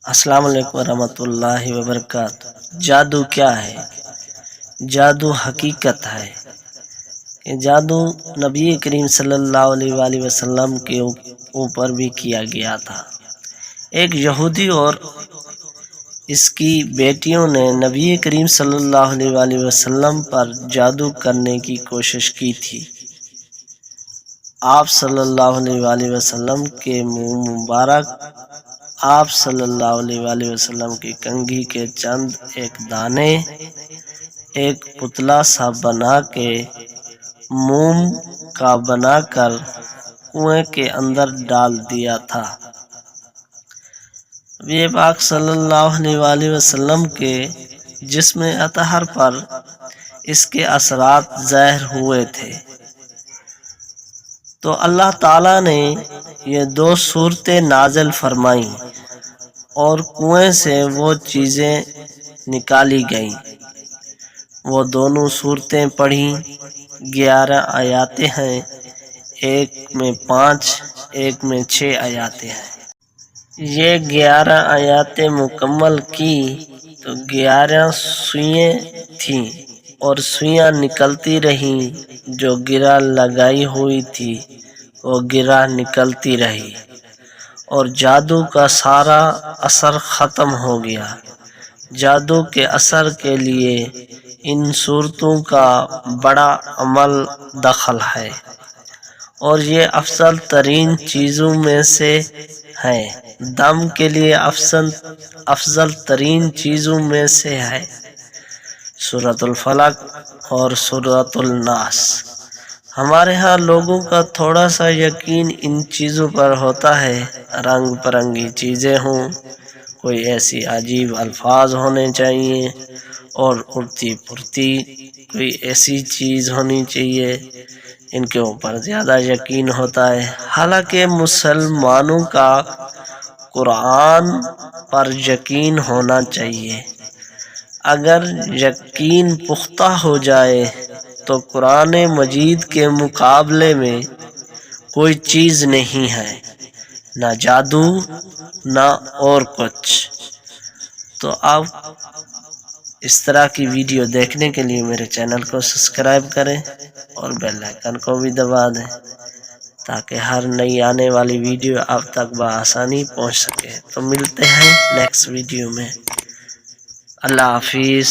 السلام علیکم ورحمۃ اللہ وبرکاتہ۔ جادو کیا ہے؟ جادو حقیقت ہے کہ جادو نبی کریم صلی اللہ علیہ وآلہ وسلم کے اوپر بھی کیا گیا تھا۔ ایک یہودی اور اس کی بیٹیوں نے نبی کریم صلی اللہ علیہ وآلہ وسلم پر جادو کرنے کی کوشش کی تھی۔ آپ صلی اللہ علیہ وآلہ وسلم کے منہ مبارک، آپ صلی اللہ علیہ وآلہ وسلم کی کنگھی کے چند ایک دانے ایک پتلا سا بنا کے موم کا بنا کر کنویں کے اندر ڈال دیا تھا۔ یہ پاک صلی اللہ علیہ وآلہ وسلم کے جسم اطہر پر اس کے اثرات ظاہر ہوئے تھے، تو اللہ تعالیٰ نے یہ دو صورتیں نازل فرمائیں اور کنویں سے وہ چیزیں نکالی گئیں۔ وہ دونوں صورتیں پڑھیں، 11 آیاتیں ہیں، ایک میں 5 ایک میں 6 آیاتیں ہیں۔ یہ 11 آیاتیں مکمل کی تو 11 سوئیں تھیں اور سوئیاں نکلتی رہیں، جو گرہ لگائی ہوئی تھی وہ گرہ نکلتی رہی اور جادو کا سارا اثر ختم ہو گیا۔ جادو کے اثر کے لیے ان صورتوں کا بڑا عمل دخل ہے اور یہ افضل ترین چیزوں میں سے ہے۔ دم کے لیے افضل ترین چیزوں میں سے ہے سورۃ الفلق اور سورۃ الناس۔ ہمارے ہاں لوگوں کا تھوڑا سا یقین ان چیزوں پر ہوتا ہے، رنگ برنگی چیزیں ہوں، کوئی ایسی عجیب الفاظ ہونے چاہیے اور اڑتی پھرتی کوئی ایسی چیز ہونی چاہیے، ان کے اوپر زیادہ یقین ہوتا ہے۔ حالانکہ مسلمانوں کا قرآن پر یقین ہونا چاہیے۔ اگر یقین پختہ ہو جائے تو قرآن مجید کے مقابلے میں کوئی چیز نہیں ہے، نہ جادو نہ اور کچھ۔ تو آپ اس طرح کی ویڈیو دیکھنے کے لیے میرے چینل کو سبسکرائب کریں اور بیل آئیکن کو بھی دبا دیں تاکہ ہر نئی آنے والی ویڈیو آپ تک بآسانی پہنچ سکے۔ تو ملتے ہیں نیکسٹ ویڈیو میں۔ اللہ حافظ۔